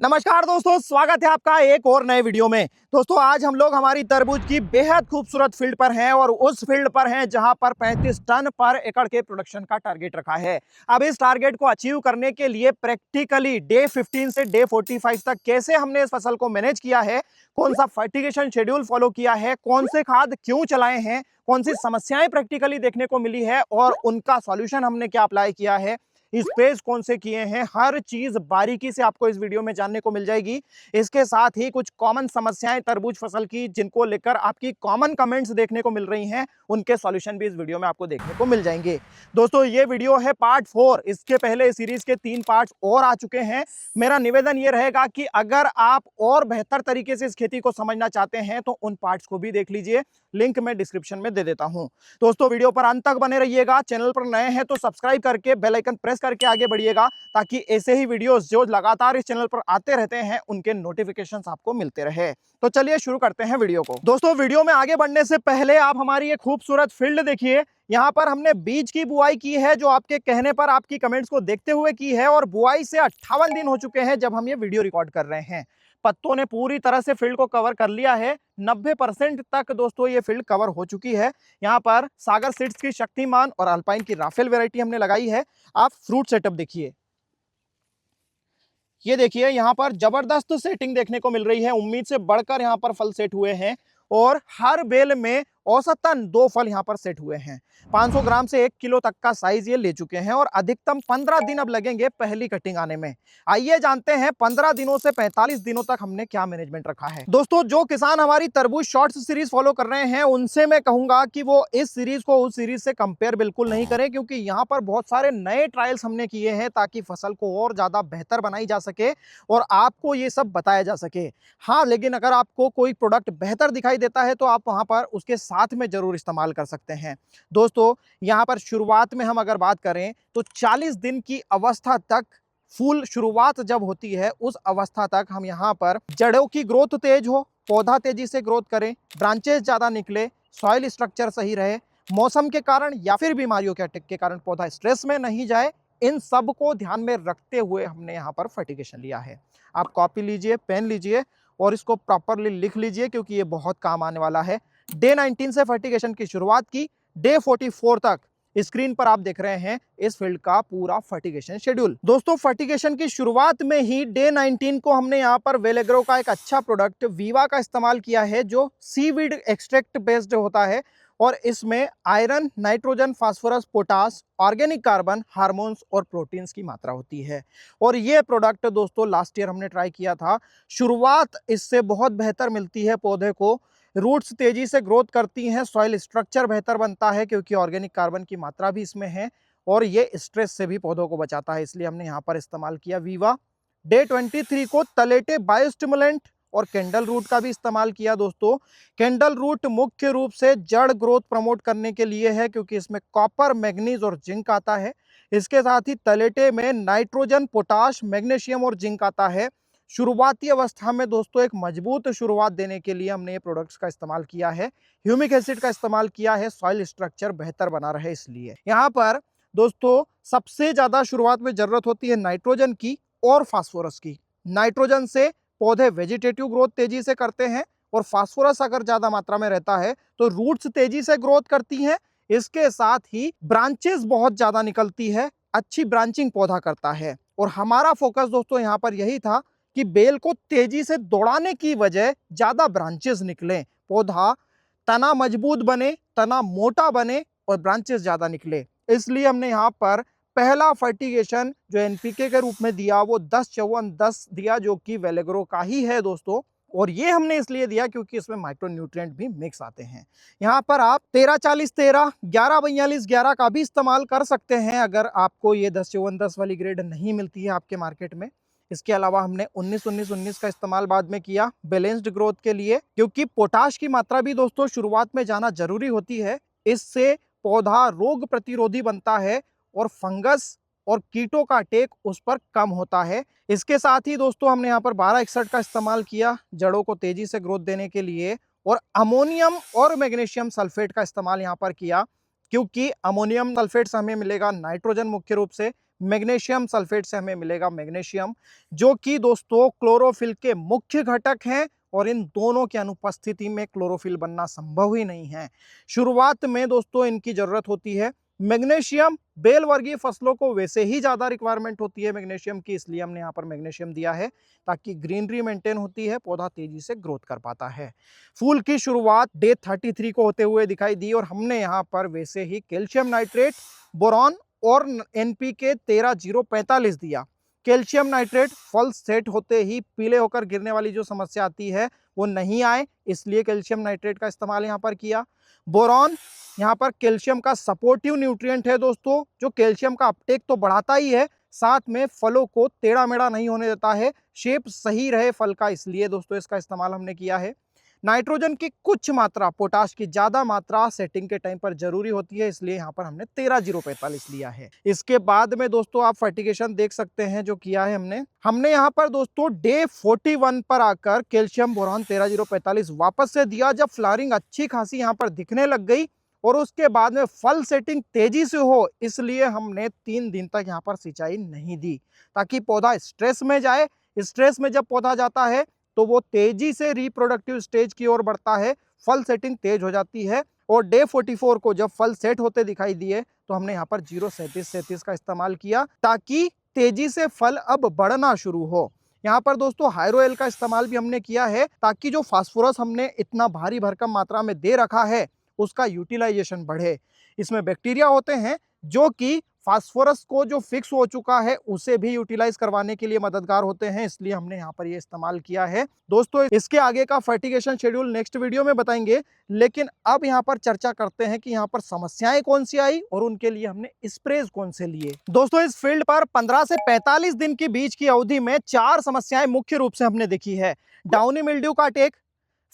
नमस्कार दोस्तों, स्वागत है आपका एक और नए वीडियो में। दोस्तों आज हम लोग हमारी तरबूज की बेहद खूबसूरत फील्ड पर हैं और उस फील्ड पर हैं जहां पर 35 टन पर एकड़ के प्रोडक्शन का टारगेट रखा है। अब इस टारगेट को अचीव करने के लिए प्रैक्टिकली डे 15 से डे 45 तक कैसे हमने इस फसल को मैनेज किया है, कौन सा फर्टिगेशन शेड्यूल फॉलो किया है, कौन से खाद क्यों चलाए हैं, कौन सी समस्याएं प्रैक्टिकली देखने को मिली है और उनका सॉल्यूशन हमने क्या अप्लाई किया है, स्पेस कौन से किए हैं, हर चीज बारीकी से आपको इस वीडियो में जानने को मिल जाएगी। इसके साथ ही कुछ कॉमन समस्याएं तरबूज फसल की जिनको लेकर आपकी कॉमन कमेंट्स देखने को मिल रही हैं, उनके सॉल्यूशन भी इस वीडियो में आपको देखने को मिल जाएंगे। दोस्तों ये वीडियो है पार्ट 4। इसके पहले इस सीरीज के 3 पार्ट्स और आ चुके हैं। मेरा निवेदन ये रहेगा कि अगर आप और बेहतर तरीके से इस खेती को समझना चाहते हैं तो उन पार्ट्स को भी देख लीजिए, लिंक मैं डिस्क्रिप्शन में दे देता हूं। दोस्तों वीडियो पर अंत तक बने रहिएगा। चैनल पर नए हैं तो सब्सक्राइब करके बेल आइकन प्रेस करके आगे बढ़िएगा ताकि ऐसे ही वीडियोस जो लगातार इस चैनल पर आते रहते हैं उनके नोटिफिकेशंस आपको मिलते रहे। तो चलिए शुरू करते हैं वीडियो को। दोस्तों वीडियो में आगे बढ़ने से पहले आप हमारी ये खूबसूरत फील्ड देखिए। यहाँ पर हमने बीज की बुआई की है जो आपके कहने पर आपकी कमेंट्स को देखते हुए की है और बुआई से 58 दिन हो चुके हैं जब हम ये वीडियो रिकॉर्ड कर रहे हैं। पत्तों ने पूरी तरह से फील्ड को कवर कर लिया है। 90% तक दोस्तों ये फील्ड कवर हो चुकी है। यहाँ पर सागर सीड्स की शक्तिमान और अल्पाइन की राफेल वैरायटी हमने लगाई है। आप फ्रूट सेटअप देखिए, ये देखिए यहाँ पर जबरदस्त सेटिंग देखने को मिल रही है। उम्मीद से बढ़कर यहाँ पर फल सेट हुए हैं और हर बेल में औसतन 2 फल यहाँ पर सेट हुए हैं। 500 ग्राम से 1 किलो तक का साइज ये ले चुके हैं और अधिकतम 15 दिन अब लगेंगे पहली कटिंग आने में। आइए जानते हैं 15 दिनों से 45 दिनों तक हमने क्या मैनेजमेंट रखा है। दोस्तों जो किसान हमारी तरबूज शॉर्ट्स सीरीज फॉलो कर रहे हैं उनसे मैं कहूंगा कि वो इस सीरीज को उस सीरीज से कंपेयर बिल्कुल नहीं करें, क्योंकि यहाँ पर बहुत सारे नए ट्रायल्स हमने किए हैं ताकि फसल को और ज्यादा बेहतर बनाई जा सके और आपको ये सब बताया जा सके। हाँ, लेकिन अगर आपको कोई प्रोडक्ट बेहतर दिखाई देता है तो आप वहां पर उसके साथ में जरूर इस्तेमाल कर सकते हैं। दोस्तों यहाँ पर शुरुआत में हम अगर बात करें तो 40 दिन की अवस्था तक, फूल शुरुआत जब होती है उस अवस्था तक हम यहाँ पर जड़ों की ग्रोथ तेज हो, पौधा तेजी से ग्रोथ करे, ब्रांचेस ज्यादा निकले, सॉइल स्ट्रक्चर सही रहे, मौसम के कारण या फिर बीमारियों के अटैक के कारण पौधा स्ट्रेस में नहीं जाए, इन सब को ध्यान में रखते हुए हमने यहाँ पर फर्टिगेशन लिया है। आप कॉपी लीजिए, पेन लीजिए और इसको प्रॉपरली लिख लीजिए क्योंकि ये बहुत काम आने वाला है। डे 19 से फर्टिगेशन की शुरुआत की, डे 44 तक स्क्रीन पर आप देख रहे हैं इस फील्ड का पूरा फर्टिगेशन शेड्यूल। दोस्तों फर्टिगेशन की शुरुआत में ही डे 19 को हमने यहाँ पर वेलेग्रो का एक अच्छा प्रोडक्ट वीवा का इस्तेमाल किया है जो सीवीड एक्सट्रैक्ट बेस्ड होता है और इसमें iron, nitrogen, phosphorus, potash, organic carbon, hormones और प्रोटीन्स की मात्रा होती है। और ये प्रोडक्ट दोस्तों लास्ट ईयर हमने ट्राई किया था। शुरुआत इससे बहुत बेहतर मिलती है पौधे को, रूट्स तेजी से ग्रोथ करती हैं, सॉइल स्ट्रक्चर बेहतर बनता है क्योंकि ऑर्गेनिक कार्बन की मात्रा भी इसमें है और ये स्ट्रेस से भी पौधों को बचाता है, इसलिए हमने यहाँ पर इस्तेमाल किया वीवा। डे 23 को तलेटे बायोस्टिमुलेंट और कैंडल रूट का भी इस्तेमाल किया। दोस्तों कैंडल रूट मुख्य रूप से जड़ ग्रोथ प्रमोट करने के लिए है क्योंकि इसमें कॉपर, मैग्नीज और जिंक आता है। इसके साथ ही तलेटे में नाइट्रोजन, पोटाश, मैग्नीशियम और जिंक आता है। शुरुआती अवस्था में दोस्तों एक मजबूत शुरुआत देने के लिए हमने ये प्रोडक्ट्स का इस्तेमाल किया है। ह्यूमिक एसिड का इस्तेमाल किया है, सॉइल स्ट्रक्चर बेहतर बना रहे इसलिए। यहाँ पर दोस्तों सबसे ज्यादा शुरुआत में जरूरत होती है नाइट्रोजन की और फास्फोरस की। नाइट्रोजन से पौधे वेजिटेटिव ग्रोथ तेजी से करते हैं और फास्फोरस अगर ज्यादा मात्रा में रहता है तो रूट्स तेजी से ग्रोथ करती हैं। इसके साथ ही ब्रांचेस बहुत ज्यादा निकलती है, अच्छी ब्रांचिंग पौधा करता है। और हमारा फोकस दोस्तों यहाँ पर यही था कि बेल को तेजी से दौड़ाने की वजह ज्यादा ब्रांचेस निकले, पौधा तना मजबूत बने, तना मोटा बने और ब्रांचेस ज्यादा निकले। इसलिए हमने यहाँ पर पहला फर्टिगेशन जो एनपीके के रूप में दिया वो 10-54-10 दिया, जो कि वेलेग्रो का ही है दोस्तों। और ये हमने इसलिए दिया क्योंकि इसमें माइक्रोन्यूट्रिएंट भी मिक्स आते हैं। यहाँ पर आप 13-40-13, 11-42-11 का भी इस्तेमाल कर सकते हैं अगर आपको ये 10-54-10 वाली ग्रेड नहीं मिलती है आपके मार्केट में। इसके अलावा हमने 19-19-19 का इस्तेमाल बाद में किया बैलेंस्ड ग्रोथ के लिए, क्योंकि पोटाश की मात्रा भी दोस्तों शुरुआत में जाना जरूरी होती है। इससे पौधा रोग प्रतिरोधी बनता है और फंगस और कीटों का अटैक उस पर कम होता है। इसके साथ ही दोस्तों हमने यहाँ पर 1261 का इस्तेमाल किया जड़ों को तेजी से ग्रोथ देने के लिए, और अमोनियम और मैग्नीशियम सल्फेट का इस्तेमाल यहाँ पर किया, क्योंकि अमोनियम सल्फेट से हमें मिलेगा नाइट्रोजन मुख्य रूप से, मैग्नीशियम सल्फेट से हमें मिलेगा मैग्नीशियम, जो कि दोस्तों क्लोरोफिल के मुख्य घटक हैं और इन दोनों की अनुपस्थिति में क्लोरोफिल बनना संभव ही नहीं है। शुरुआत में दोस्तों इनकी जरूरत होती है। मैग्नीशियम बेल वर्गीय फसलों को वैसे ही ज्यादा रिक्वायरमेंट होती है मैग्नीशियम की, इसलिए हमने यहाँ पर मैग्नीशियम दिया है ताकि ग्रीनरी मेंटेन होती है, पौधा तेजी से ग्रोथ कर पाता है। फूल की शुरुआत डे 33 को होते हुए दिखाई दी और हमने यहाँ पर वैसे ही कैल्शियम नाइट्रेट, बोरॉन और एनपीके 13-0-45 दिया। कैल्शियम नाइट्रेट फल सेट होते ही पीले होकर गिरने वाली जो समस्या आती है वो नहीं आए, इसलिए कैल्शियम नाइट्रेट का इस्तेमाल यहाँ पर किया। बोरॉन यहाँ पर कैल्शियम का सपोर्टिव न्यूट्रिएंट है दोस्तों, जो कैल्शियम का अपटेक तो बढ़ाता ही है, साथ में फलों को टेढ़ा मेढ़ा नहीं होने देता है, शेप सही रहे फल का, इसलिए दोस्तों इसका इस्तेमाल हमने किया है। नाइट्रोजन की कुछ मात्रा, पोटाश की ज्यादा मात्रा सेटिंग के टाइम पर जरूरी होती है, इसलिए यहाँ पर हमने 13-0-45 लिया है। इसके बाद में दोस्तों आप फर्टिगेशन देख सकते हैं जो किया है हमने यहाँ पर दोस्तों डे 41 पर आकर कैल्शियम बोरॉन 13-0-45 वापस से दिया, जब फ्लावरिंग अच्छी खासी यहाँ पर दिखने लग गई और उसके बाद में फल सेटिंग तेजी से हो, इसलिए हमने 3 दिन तक यहाँ पर सिंचाई नहीं दी ताकि पौधा स्ट्रेस में जाए। स्ट्रेस में जब पौधा जाता है तो वो तेजी से रिप्रोडक्टिव स्टेज की ओर बढ़ता है, फल सेटिंग तेज हो जाती है और डे 44 को जब फल सेट होते दिखाई दिए तो हमने यहाँ पर 0-37-37 का इस्तेमाल किया ताकि तेजी से फल अब बढ़ना शुरू हो। यहाँ पर दोस्तों हाइरोएल का इस्तेमाल भी हमने किया है ताकि जो फास्फोरस हमने इतना भारी भरकम मात्रा में दे रखा है उसका यूटिलाइजेशन बढ़े। इसमें बैक्टीरिया होते हैं जो कि फास्फोरस को जो फिक्स हो चुका है उसे भी यूटिलाइज करवाने के लिए मददगार होते हैं, इसलिए हमने यहाँ पर ये इस्तेमाल किया है। दोस्तों इसके आगे का फर्टिगेशन शेड्यूल नेक्स्ट वीडियो में बताएंगे, लेकिन अब यहाँ पर चर्चा करते हैं कि यहाँ पर समस्याएं कौन सी आई और उनके लिए हमने स्प्रेज कौन से लिए। दोस्तों इस फील्ड पर 15 से 45 दिन के बीच की अवधि में 4 समस्याएं मुख्य रूप से हमने देखी है। डाउनी मिल्ड्यू का अटैक,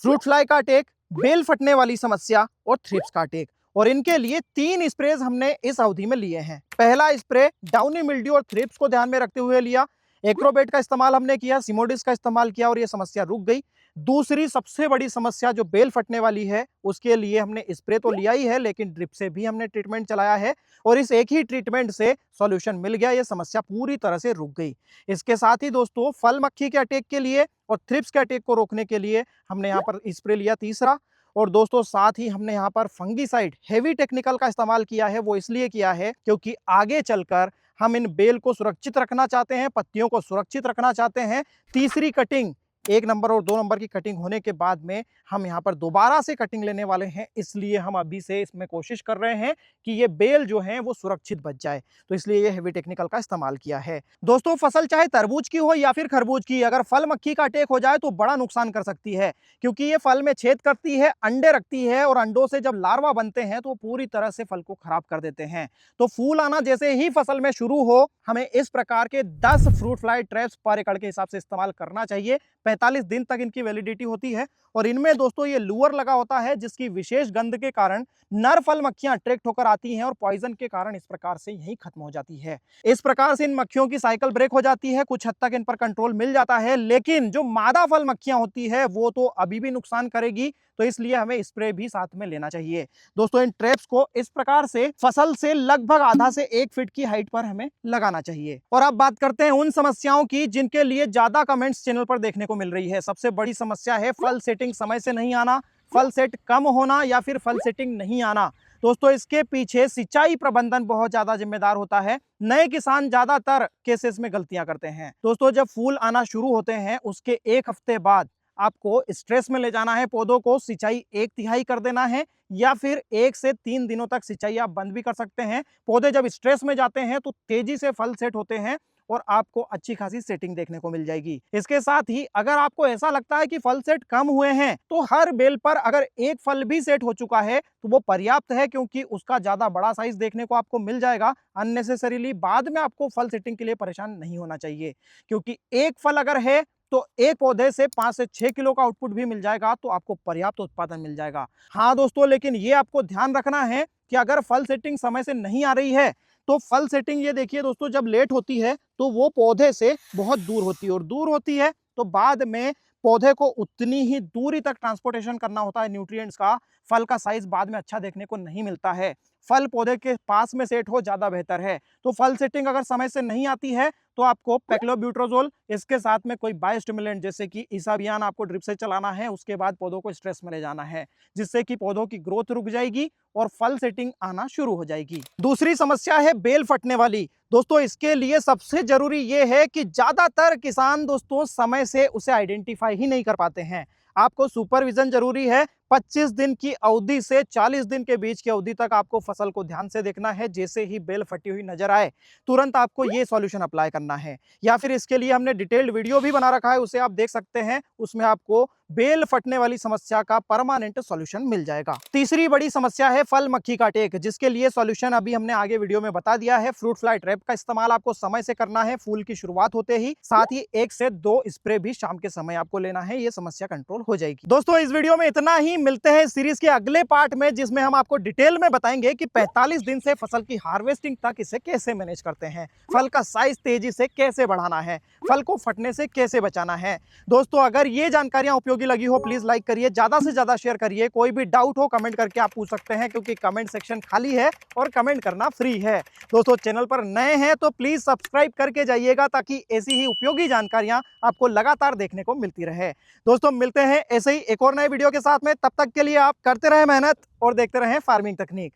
फ्रूट फ्लाई का अटैक, बेल फटने वाली समस्या और थ्रिप्स का अटैक, और इनके लिए 3 स्प्रेज हमने इस अवधि में लिए हैं। पहला स्प्रे डाउनी मिल्ड्यू और थ्रिप्स को ध्यान में रखते हुए लिया, एक्रोबेट का इस्तेमाल हमने किया, सिमोडिस का इस्तेमाल किया और ये समस्या रुक गई। दूसरी सबसे बड़ी समस्या जो बेल फटने वाली है उसके लिए हमने स्प्रे तो लिया ही है, लेकिन ड्रिप से भी हमने ट्रीटमेंट चलाया है और इस एक ही ट्रीटमेंट से सॉल्यूशन मिल गया, ये समस्या पूरी तरह से रुक गई। इसके साथ ही दोस्तों फल मक्खी के अटैक के लिए और थ्रिप्स के अटैक को रोकने के लिए हमने यहाँ पर स्प्रे लिया तीसरा, और दोस्तों साथ ही हमने यहाँ पर फंगीसाइड हेवी टेक्निकल का इस्तेमाल किया है। वो इसलिए किया है क्योंकि आगे चलकर हम इन बेल को सुरक्षित रखना चाहते हैं, पत्तियों को सुरक्षित रखना चाहते हैं। तीसरी कटिंग 1 नंबर और 2 नंबर की कटिंग होने के बाद में हम यहाँ पर दोबारा से कटिंग लेने वाले हैं, इसलिए हम अभी से इसमें कोशिश कर रहे हैं कि ये बेल जो है वो सुरक्षित बच जाए, तो इसलिए ये हेवी टेक्निकल का इस्तेमाल किया है। दोस्तों फसल चाहे तरबूज की हो या फिर खरबूज की, अगर फल मक्खी का अटैक हो जाए तो बड़ा नुकसान कर सकती है, क्योंकि ये फल में छेद करती है, अंडे रखती है और अंडों से जब लार्वा बनते हैं तो पूरी तरह से फल को खराब कर देते हैं। तो फूल आना जैसे ही फसल में शुरू हो, हमें इस प्रकार के 10 फ्रूट फ्लाई ट्रैप्स पर एकड़ के हिसाब से इस्तेमाल करना चाहिए। 45 दिन तक इनकी वैलिडिटी होती है और इनमें दोस्तों ये लूअर लगा होता है, जिसकी विशेष गंध के कारण नर फल मक्खियां अट्रैक्ट होकर आती हैं और पॉइजन के कारण इस प्रकार से यही खत्म हो जाती है। इस प्रकार से इन मक्खियों की साइकिल ब्रेक हो जाती है, कुछ हद तक इन पर कंट्रोल मिल जाता है, लेकिन जो मादा फल मक्खियां होती है वो तो अभी भी नुकसान करेगी, तो इसलिए हमें स्प्रे भी साथ में लेना चाहिए। दोस्तों इन ट्रैप्स को इस प्रकार से फसल से लगभग आधा से 1 फीट की हाइट पर हमें लगाना चाहिए। और अब बात करते हैं उन समस्याओं की जिनके लिए ज्यादा कमेंट्स चैनल पर देखने को मिल रही है। सबसे बड़ी समस्या है फल सेटिंग समय से नहीं आना, फल सेट कम होना या फिर फल सेटिंग नहीं आना। दोस्तों इसके पीछे सिंचाई प्रबंधन बहुत ज्यादा जिम्मेदार होता है। नए किसान ज्यादातर केसेस में गलतियां करते हैं। दोस्तों जब फूल आना शुरू होते हैं उसके 1 हफ्ते बाद आपको स्ट्रेस में ले जाना है पौधों को, सिंचाई 1/3 कर देना है या फिर 1 से 3 दिनों तक सिंचाई आप बंद भी कर सकते हैं। पौधे जब स्ट्रेस में जाते हैं तो तेजी से फल सेट होते हैं और आपको अच्छी खासी सेटिंग देखने को मिल जाएगी। इसके साथ ही अगर आपको ऐसा लगता है कि फल सेट कम हुए हैं तो हर बेल पर अगर 1 फल भी सेट हो चुका है तो वो पर्याप्त है, क्योंकि उसका ज्यादा बड़ा साइज देखने को आपको मिल जाएगा। अननेसेसरीली बाद में आपको फल सेटिंग के लिए परेशान नहीं होना चाहिए, क्योंकि 1 फल अगर है तो 1 पौधे से 5 से 6 किलो का आउटपुट भी मिल जाएगा, तो आपको पर्याप्त उत्पादन मिल जाएगा। हाँ दोस्तों, लेकिन ये आपको ध्यान रखना है कि अगर फल सेटिंग समय से नहीं आ रही है तो फल सेटिंग ये देखिए दोस्तों जब लेट होती है तो वो पौधे से बहुत दूर होती है और दूर होती है तो बाद में पौधे को उतनी ही दूरी तक ट्रांसपोर्टेशन करना होता है न्यूट्रिएंट्स का, फल का साइज बाद में अच्छा देखने को नहीं मिलता है। फल पौधे के पास में सेट हो ज्यादा बेहतर है। तो फल सेटिंग अगर समय से नहीं आती है तो आपको पेक्लोब्यूट्राजोल, इसके साथ में कोई बायोस्टिमुलेंट जैसे कि इसाबियान आपको ड्रिप से चलाना है। उसके बाद पौधों को स्ट्रेस में ले जाना है, जिससे कि पौधों की ग्रोथ रुक जाएगी और फल सेटिंग आना शुरू हो जाएगी। दूसरी समस्या है बेल फटने वाली। दोस्तों इसके लिए सबसे जरूरी यह है कि ज्यादातर किसान दोस्तों समय से उसे आइडेंटिफाई ही नहीं कर पाते हैं। आपको सुपरविजन जरूरी है। 25 दिन की अवधि से 40 दिन के बीच की अवधि तक आपको फसल को ध्यान से देखना है। जैसे ही बेल फटी हुई नजर आए तुरंत आपको ये सॉल्यूशन अप्लाई करना है, या फिर इसके लिए हमने डिटेल्ड वीडियो भी बना रखा है, उसे आप देख सकते हैं। उसमें आपको बेल फटने वाली समस्या का परमानेंट सॉल्यूशन मिल जाएगा। तीसरी बड़ी समस्या है फल मक्खी का अटैक, जिसके लिए सॉल्यूशन अभी हमने आगे वीडियो में बता दिया है। फ्रूट फ्लाई ट्रैप का इस्तेमाल आपको समय से करना है, फूल की शुरुआत होते ही। साथ ही 1 से 2 स्प्रे भी शाम के समय आपको लेना है, ये समस्या कंट्रोल हो जाएगी। दोस्तों इस वीडियो में इतना ही। मिलते हैं सीरीज के अगले पार्ट में, जिसमें हम आपको डिटेल में बताएंगे कि 45 दिन से फसल की हार्वेस्टिंग तक इसे कैसे मैनेज करते हैं, फल का साइज तेजी से कैसे बढ़ाना है, फल को फटने से कैसे बचाना है। दोस्तों अगर ये जानकारियां उपयोगी लगी हो प्लीज लाइक करिए, ज्यादा से ज्यादा शेयर करिए। कोई भी डाउट हो कमेंट करके आप पूछ सकते हैं, क्योंकि कमेंट सेक्शन खाली है और कमेंट करना फ्री है। दोस्तों चैनल पर नए हैं तो प्लीज सब्सक्राइब करके जाइएगा, ताकि ऐसी ही उपयोगी जानकारियां आपको लगातार देखने को मिलती रहे। दोस्तों मिलते हैं ऐसे ही एक और नए वीडियो के साथ में। तब तक के लिए आप करते रहे मेहनत और देखते रहे फार्मिंग तकनीक।